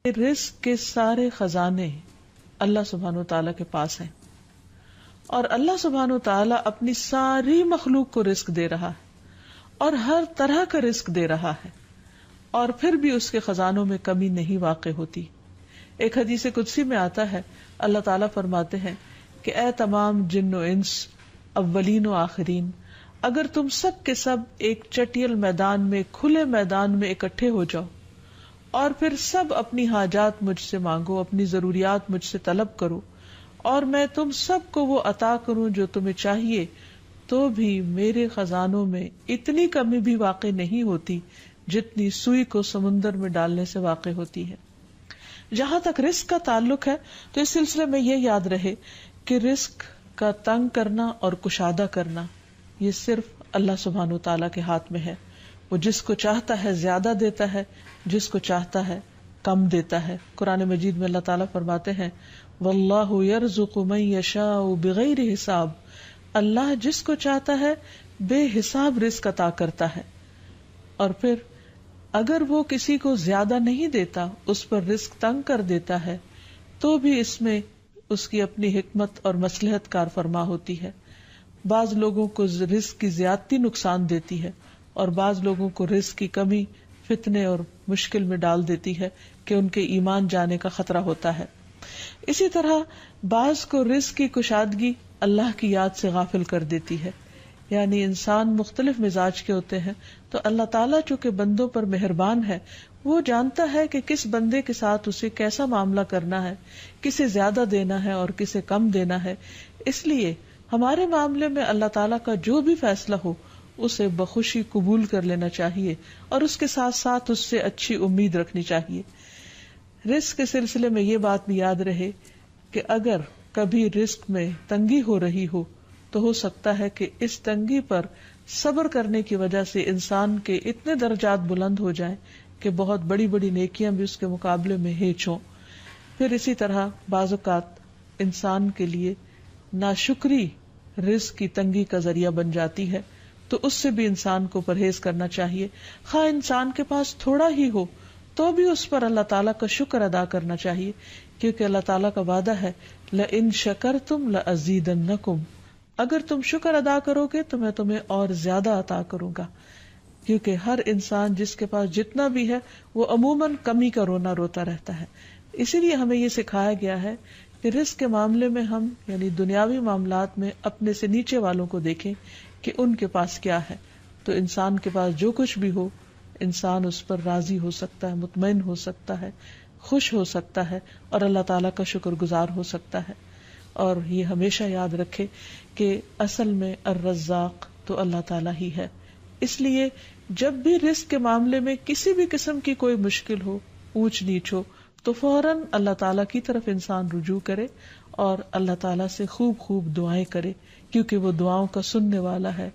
رزق کے سارے خزانے اللہ سبحانہ وتعالی کے پاس ہیں، اور اللہ سبحانہ وتعالی اپنی ساری مخلوق کو رزق دے رہا ہے اور ہر طرح کا رزق دے رہا ہے، اور پھر بھی اس کے خزانوں میں کمی نہیں واقع ہوتی. ایک حدیث قدسی میں آتا ہے، اللہ تعالیٰ فرماتے ہیں کہ اے تمام جن و انس، اولین و آخرین، اگر تم سب کے سب ایک چٹیل میدان میں، کھلے میدان میں اکٹھے ہو جاؤ اور پھر سب اپنی حاجات مجھ سے مانگو، اپنی ضروریات مجھ سے طلب کرو، اور میں تم سب کو وہ عطا کروں جو تمہیں چاہیے، تو بھی میرے خزانوں میں اتنی کمی بھی واقع نہیں ہوتی جتنی سوئی کو سمندر میں ڈالنے سے واقع ہوتی ہے. جہاں تک رزق کا تعلق ہے تو اس سلسلے میں یہ یاد رہے کہ رزق کا تنگ کرنا اور کشادہ کرنا یہ صرف اللہ سبحانہ وتعالیٰ کے ہاتھ میں ہے. وہ جس کو چاہتا ہے زیادہ دیتا ہے، جس کو چاہتا ہے کم دیتا ہے. قرآن مجید میں اللہ تعالیٰ فرماتے ہیں واللہ یرزق من یشاء بغیر حساب، اللہ جس کو چاہتا ہے بے حساب رزق عطا کرتا ہے. اور پھر اگر وہ کسی کو زیادہ نہیں دیتا، اس پر رزق تنگ کر دیتا ہے، تو بھی اس میں اس کی اپنی حکمت اور مصلحت کار فرما ہوتی ہے. بعض لوگوں کو رزق کی زیادتی نقصان دیتی ہے، اور بعض لوگوں کو رزق کی کمی فتنے اور مشکل میں ڈال دیتی ہے کہ ان کے ایمان جانے کا خطرہ ہوتا ہے. اسی طرح بعض کو رزق کی کشادگی اللہ کی یاد سے غافل کر دیتی ہے. یعنی انسان مختلف مزاج کے ہوتے ہیں، تو اللہ تعالیٰ چونکہ بندوں پر مہربان ہے، وہ جانتا ہے کہ کس بندے کے ساتھ اسے کیسا معاملہ کرنا ہے، کسے زیادہ دینا ہے اور کسے کم دینا ہے. اس لیے ہمارے معاملے میں اللہ تعالیٰ کا جو بھی فیصلہ ہو اسے بخوشی قبول کر لینا چاہیے، اور اس کے ساتھ ساتھ اس سے اچھی امید رکھنی چاہیے. رزق کے سلسلے میں یہ بات بھی یاد رہے کہ اگر کبھی رزق میں تنگی ہو رہی ہو تو ہو سکتا ہے کہ اس تنگی پر صبر کرنے کی وجہ سے انسان کے اتنے درجات بلند ہو جائیں کہ بہت بڑی بڑی نیکیاں بھی اس کے مقابلے میں ہیچ ہوں. پھر اسی طرح بعض اوقات انسان کے لیے ناشکری رزق کی تنگی کا ذریعہ بن جاتی ہے، تو اس سے بھی انسان کو پرہیز کرنا چاہیے. خواہ انسان کے پاس تھوڑا ہی ہو تو بھی اس پر اللہ تعالیٰ کا شکر ادا کرنا چاہیے، کیونکہ اللہ تعالیٰ کا وعدہ ہے لَإِن شَكَرْتُمْ لَأَزِيدَنَّكُمْ، اگر تم شکر ادا کرو گے تو میں تمہیں اور زیادہ عطا کروں گا. کیونکہ ہر انسان جس کے پاس جتنا بھی ہے وہ عموماً کمی کا رونا روتا رہتا ہے. اسی لیے ہمیں یہ سکھایا گیا ہے کہ رزق کے معاملے میں ہم یعنی دنیاوی معاملات میں اپنے سے نیچے والوں کو دیکھیں کہ ان کے پاس کیا ہے. تو انسان کے پاس جو کچھ بھی ہو، انسان اس پر راضی ہو سکتا ہے، مطمئن ہو سکتا ہے، خوش ہو سکتا ہے، اور اللہ تعالیٰ کا شکر گزار ہو سکتا ہے. اور یہ ہمیشہ یاد رکھے کہ اصل میں الرزاق تو اللہ تعالیٰ ہی ہے. اس لیے جب بھی رزق کے معاملے میں کسی بھی قسم کی کوئی مشکل ہو، اونچ نیچ ہو، تو فوراً اللہ تعالیٰ کی طرف انسان رجوع کرے اور اللہ تعالیٰ سے خوب خوب دعائیں کرے، کیونکہ وہ دعاؤں کا سننے والا ہے.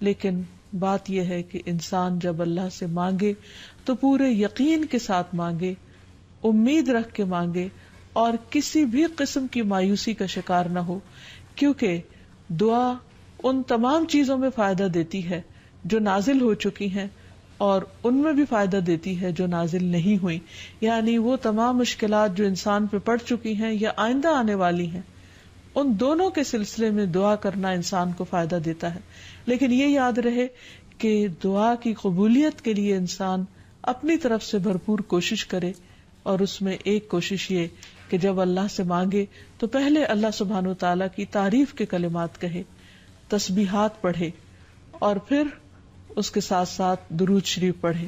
لیکن بات یہ ہے کہ انسان جب اللہ سے مانگے تو پورے یقین کے ساتھ مانگے، امید رکھ کے مانگے، اور کسی بھی قسم کی مایوسی کا شکار نہ ہو، کیونکہ دعا ان تمام چیزوں میں فائدہ دیتی ہے جو نازل ہو چکی ہیں، اور ان میں بھی فائدہ دیتی ہے جو نازل نہیں ہوئی. یعنی وہ تمام مشکلات جو انسان پہ پڑ چکی ہیں یا آئندہ آنے والی ہیں، ان دونوں کے سلسلے میں دعا کرنا انسان کو فائدہ دیتا ہے. لیکن یہ یاد رہے کہ دعا کی قبولیت کے لیے انسان اپنی طرف سے بھرپور کوشش کرے، اور اس میں ایک کوشش یہ کہ جب اللہ سے مانگے تو پہلے اللہ سبحانہ وتعالیٰ کی تعریف کے کلمات کہے، تسبیحات پڑھے، اور پھر اس کے ساتھ ساتھ درود شریف پڑھے.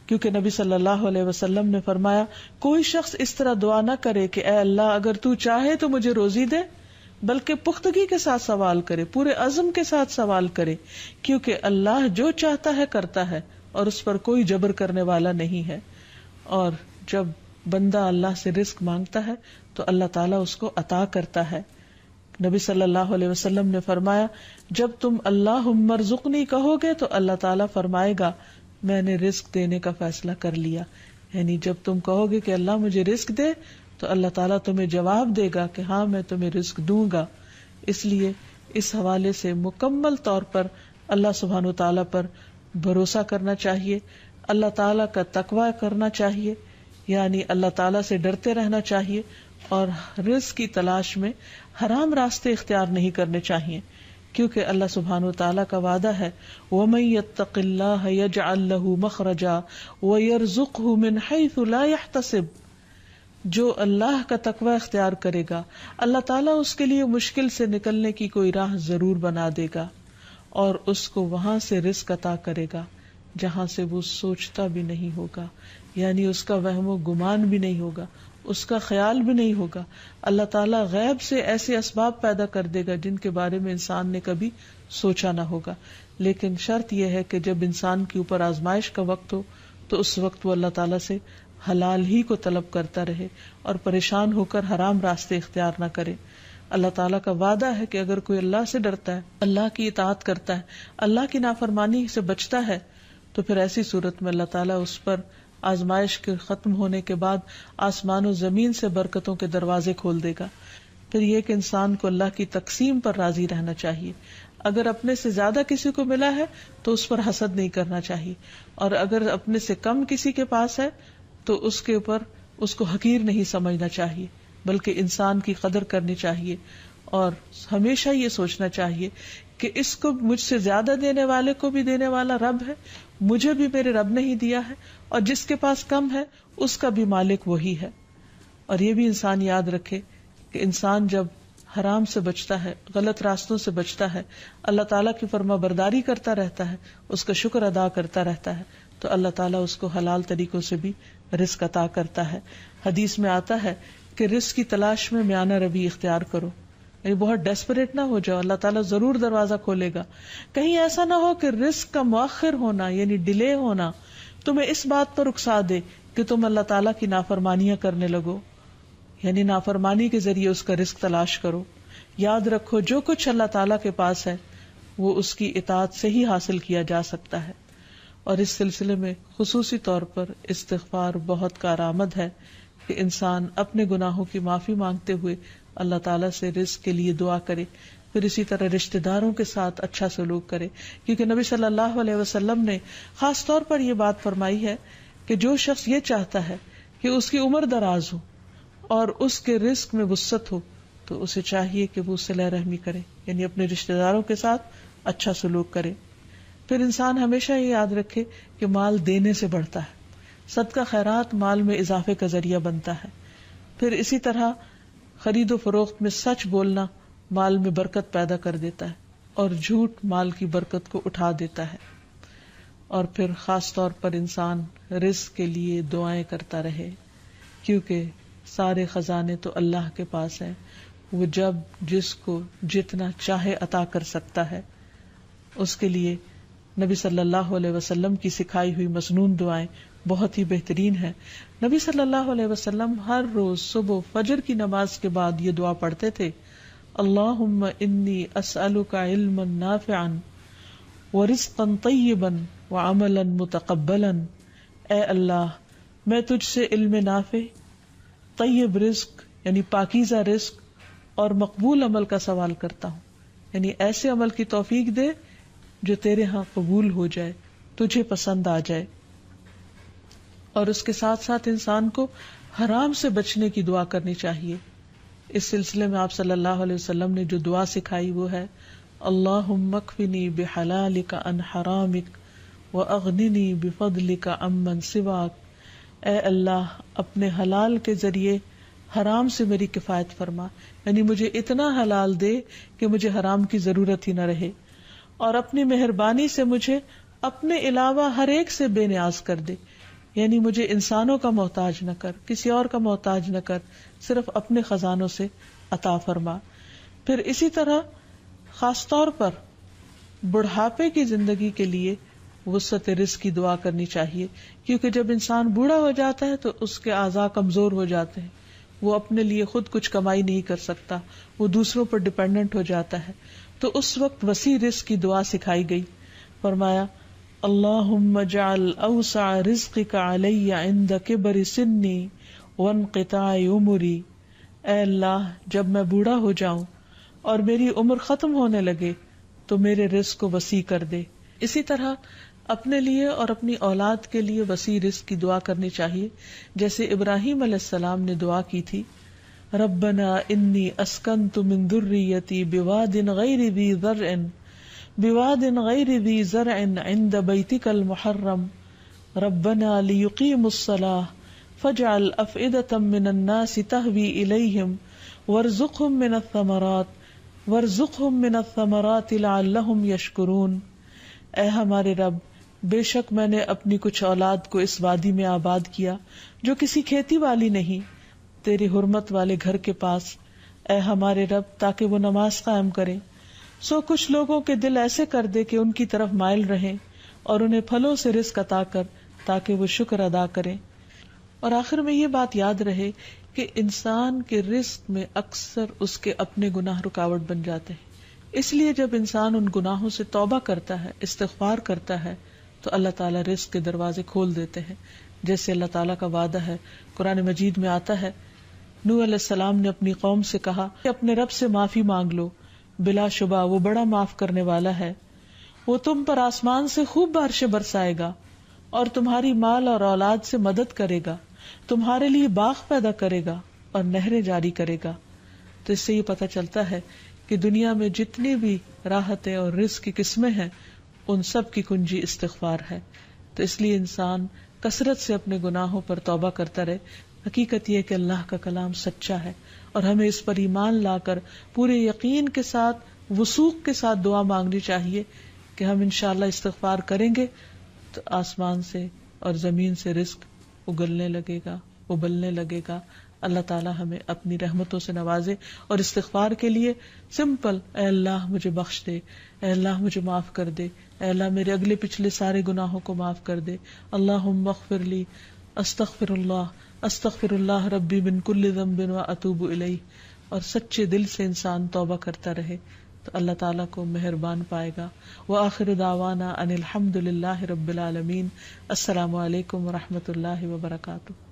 کیونکہ نبی صلی اللہ علیہ وسلم نے فرمایا کوئی شخص اس طرح دعا نہ کرے کہ اے اللہ اگر تو چاہے تو مجھے روزی دے، بلکہ پختگی کے ساتھ سوال کرے، پورے عزم کے ساتھ سوال کرے، کیونکہ اللہ جو چاہتا ہے کرتا ہے اور اس پر کوئی جبر کرنے والا نہیں ہے. اور جب بندہ اللہ سے رزق مانگتا ہے تو اللہ تعالیٰ اس کو عطا کرتا ہے. نبی صلی اللہ علیہ وسلم نے فرمایا جب تم اللہم ارزقنی کہو گے تو اللہ تعالیٰ فرمائے گا میں نے رزق دینے کا فیصلہ کر لیا. یعنی جب تم کہو گے کہ اللہ مجھے رزق دے تو اللہ تعالیٰ تمہیں جواب دے گا کہ ہاں میں تمہیں رزق دوں گا. اس لیے اس حوالے سے مکمل طور پر اللہ سبحانہ وتعالیٰ پر بھروسہ کرنا چاہیے، اللہ تعالیٰ کا تقوی کرنا چاہیے، یعنی اللہ تعالیٰ سے ڈرتے رہنا چاہیے، اور رزق کی تلاش میں حرام راستے اختیار نہیں کرنے چاہیے، کیونکہ اللہ سبحانہ وتعالیٰ کا وعدہ ہے وَمَن يَتَّقِ اللَّهَ يَجْعَل لَّهُ مَخْرَجًا وَيَرْزُقْهُ مِنْ حَيْثُ لَا يَحْتَسِبُ، جو اللہ کا تقوی اختیار کرے گا اللہ تعالیٰ اس کے لیے مشکل سے نکلنے کی کوئی راہ ضرور بنا دے گا، اور اس کو وہاں سے رزق عطا کرے گا جہاں سے وہ سوچتا بھی نہیں ہوگا، یعنی اس کا وہم و گمان بھی نہیں ہوگا، اس کا خیال بھی نہیں ہوگا۔ اللہ تعالیٰ غیب سے ایسے اسباب پیدا کر دے گا جن کے بارے میں انسان نے کبھی سوچا نہ ہوگا، لیکن شرط یہ ہے کہ جب انسان کے اوپر آزمائش کا وقت ہو تو اس وقت وہ اللہ تعالیٰ سے حلال ہی کو طلب کرتا رہے اور پریشان ہو کر حرام راستے اختیار نہ کرے۔ اللہ تعالیٰ کا وعدہ ہے کہ اگر کوئی اللہ سے ڈرتا ہے، اللہ کی اطاعت کرتا ہے، اللہ کی نافرمانی سے بچتا ہے، تو پھر ایسی صورت میں اللہ تعالیٰ اس پر آزمائش کے ختم ہونے کے بعد آسمان و زمین سے برکتوں کے دروازے کھول دے گا۔ پھر یہ کہ انسان کو اللہ کی تقسیم پر راضی رہنا چاہیے، اگر اپنے سے زیادہ کسی کو ملا ہے تو اس پر حسد نہیں کرنا چاہیے، اور اگر اپنے سے کم کسی کے پاس ہے تو اس کے اوپر اس کو حقیر نہیں سمجھنا چاہیے، بلکہ انسان کی قدر کرنی چاہیے، اور ہمیشہ یہ سوچنا چاہیے کہ اس کو مجھ سے زیادہ دینے والے کو بھی دینے والا رب ہے، مجھے بھی میرے رب نے ہی دیا ہے، اور جس کے پاس کم ہے اس کا بھی مالک وہی ہے۔ اور یہ بھی انسان یاد رکھے کہ انسان جب حرام سے بچتا ہے، غلط راستوں سے بچتا ہے، اللہ تعالیٰ کی فرما برداری کرتا رہتا ہے، اس کا شکر ادا کرتا رہتا ہے، تو اللہ تعالیٰ اس کو حلال طریقوں سے بھی رزق عطا کرتا ہے۔ حدیث میں آتا ہے کہ رزق کی تلاش میں میانہ روی اختیار کرو، یعنی بہت ڈیسپریٹ نہ ہو جاؤ، اللہ تعالیٰ ضرور دروازہ کھولے گا۔ کہیں ایسا نہ ہو کہ رزق کا مؤخر ہونا یعنی ڈیلے ہونا تمہیں اس بات پر اکسا دے کہ تم اللہ تعالیٰ کی نافرمانیاں کرنے لگو، یعنی نافرمانی کے ذریعے اس کا رزق تلاش کرو۔ یاد رکھو جو کچھ اللہ تعالیٰ کے پاس ہے وہ اس کی اطاعت سے ہی حاصل کیا جا سکتا ہے، اور اس سلسلے میں خصوصی طور پر استغفار بہت کارآمد ہے کہ انسان اپنے گناہوں کی معافی مانگتے ہوئے اللہ تعالیٰ سے رزق کے لیے دعا کرے، پھر اسی طرح رشتہ داروں کے ساتھ اچھا سلوک کرے، کیونکہ نبی صلی اللہ علیہ وسلم نے خاص طور پر یہ بات فرمائی ہے کہ جو شخص یہ چاہتا ہے کہ اس کی عمر دراز ہو اور اس کے رزق میں وسعت ہو تو اسے چاہیے کہ وہ صلہ رحمی کرے، یعنی اپنے رشتہ داروں کے ساتھ اچھا سلوک کرے۔ پھر انسان ہمیشہ یہ یاد رکھے کہ مال دینے سے بڑھتا ہے، صدقہ خیرات مال میں اضافے کا ذریعہ بنتا ہے۔ پھر اسی طرح خرید و فروخت میں سچ بولنا مال میں برکت پیدا کر دیتا ہے، اور جھوٹ مال کی برکت کو اٹھا دیتا ہے۔ اور پھر خاص طور پر انسان رزق کے لیے دعائیں کرتا رہے، کیونکہ سارے خزانے تو اللہ کے پاس ہیں، وہ جب جس کو جتنا چاہے عطا کر سکتا ہے۔ اس کے لیے نبی صلی اللہ علیہ وسلم کی سکھائی ہوئی مسنون دعائیں بہت ہی بہترین ہیں۔ نبی صلی اللہ علیہ وسلم ہر روز صبح فجر کی نماز کے بعد یہ دعا پڑھتے تھے، اللہم انی اسألک علما نافعا ورزقا طیبا وعملا متقبلا، اے اللہ میں تجھ سے علم نافع، طیب رزق یعنی پاکیزہ رزق اور مقبول عمل کا سوال کرتا ہوں، یعنی ایسے عمل کی توفیق دے جو تیرے ہاں قبول ہو جائے، تجھے پسند آ جائے۔ اور اس کے ساتھ ساتھ انسان کو حرام سے بچنے کی دعا کرنی چاہیے۔ اس سلسلے میں آپ صلی اللہ علیہ وسلم نے جو دعا سکھائی وہ ہے اللہم اکفنی بحلالک عن حرامک واغننی بفضلک عمن سواک، اے اللہ اپنے حلال کے ذریعے حرام سے میری کفایت فرما، یعنی مجھے اتنا حلال دے کہ مجھے حرام کی ضرورت ہی نہ رہے، اور اپنی مہربانی سے مجھے اپنے علاوہ ہر ایک سے بے نیاز کر دے، یعنی مجھے انسانوں کا محتاج نہ کر، کسی اور کا محتاج نہ کر، صرف اپنے خزانوں سے عطا فرما۔ پھر اسی طرح خاص طور پر بڑھاپے کی زندگی کے لیے وسعت رزق کی دعا کرنی چاہیے، کیونکہ جب انسان بوڑھا ہو جاتا ہے تو اس کے اعضاء کمزور ہو جاتے ہیں، وہ اپنے لیے خود کچھ کمائی نہیں کر سکتا، وہ دوسروں پر ڈیپینڈنٹ ہو جاتا ہے، تو اس وقت وسیع رزق کی دعا سکھائی گئی۔ فرمایا اللہم اجعل اوسع رزقک علی عند کبر سنی وانقطاع عمری، اے اللہ جب میں بوڑھا ہو جاؤں اور میری عمر ختم ہونے لگے تو میرے رزق کو وسیع کر دے۔ اسی طرح اپنے لیے اور اپنی اولاد کے لیے وسیع رزق کی دعا کرنی چاہیے، جیسے ابراہیم علیہ السلام نے دعا کی تھی، ربنا انی اسکنت من ذریتی بواد غیر ذی زرع عند بیتک المحرم ربنا لیقیموا الصلاة فاجعل افئدة من الناس تهوی الیہم وارزقهم من الثمرات لعلهم یشکرون۔ اے ہمارے رب، بے شک میں نے اپنی کچھ اولاد کو اس وادی میں آباد کیا جو کسی کھیتی والی نہیں، تیری حرمت والے گھر کے پاس، اے ہمارے رب، تاکہ وہ نماز قائم کریں، سو کچھ لوگوں کے دل ایسے کر دے کہ ان کی طرف مائل رہیں، اور انہیں پھلوں سے رزق عطا کر تاکہ وہ شکر ادا کریں۔ اور آخر میں یہ بات یاد رہے کہ انسان کے رزق میں اکثر اس کے اپنے گناہ رکاوٹ بن جاتے ہیں، اس لیے جب انسان ان گناہوں سے توبہ کرتا ہے، استغفار کرتا ہے، تو اللہ تعالیٰ رزق کے دروازے کھول دیتے ہیں، جیسے اللہ تعالیٰ کا وعدہ ہے، قرآن مجید میں آتا ہے، نوح علیہ السلام نے اپنی قوم سے کہا کہ اپنے رب سے معافی مانگ لو، بلا شبہ وہ بڑا معاف کرنے والا ہے، وہ تم پر آسمان سے خوب بارشیں برسائے گا اور تمہاری مال اور اولاد سے مدد کرے گا، تمہارے لیے باغ پیدا کرے گا اور نہریں جاری کرے گا۔ تو اس سے یہ پتہ چلتا ہے کہ دنیا میں جتنی بھی راحتیں اور رزق کی قسمیں ہیں، ان سب کی کنجی استغفار ہے۔ تو اس لیے انسان کثرت سے اپنے گناہوں پر توبہ کرتا رہے۔ حقیقت یہ کہ اللہ کا کلام سچا ہے اور ہمیں اس پر ایمان لا کر پورے یقین کے ساتھ، وثوق کے ساتھ دعا مانگنی چاہیے کہ ہم انشاءاللہ استغفار کریں گے تو آسمان سے اور زمین سے رزق اگلنے لگے گا، ابلنے لگے گا۔ اللہ تعالی ہمیں اپنی رحمتوں سے نوازے۔ اور استغفار کے لیے سمپل، اے اللہ مجھے بخش دے، اے اللہ مجھے معاف کر دے، اے اللہ میرے اگلے پچھلے سارے گناہوں کو معاف کر دے، اللہم اغفر لی، استغفر اللہ ربی من کل ذنب واتوب الیہ۔ اور سچے دل سے انسان توبہ کرتا رہے تو اللہ تعالیٰ کو مہربان پائے گا۔ وآخر دعوانا ان الحمد للہ رب العالمین۔ السلام علیکم ورحمۃ اللہ وبرکاتہ۔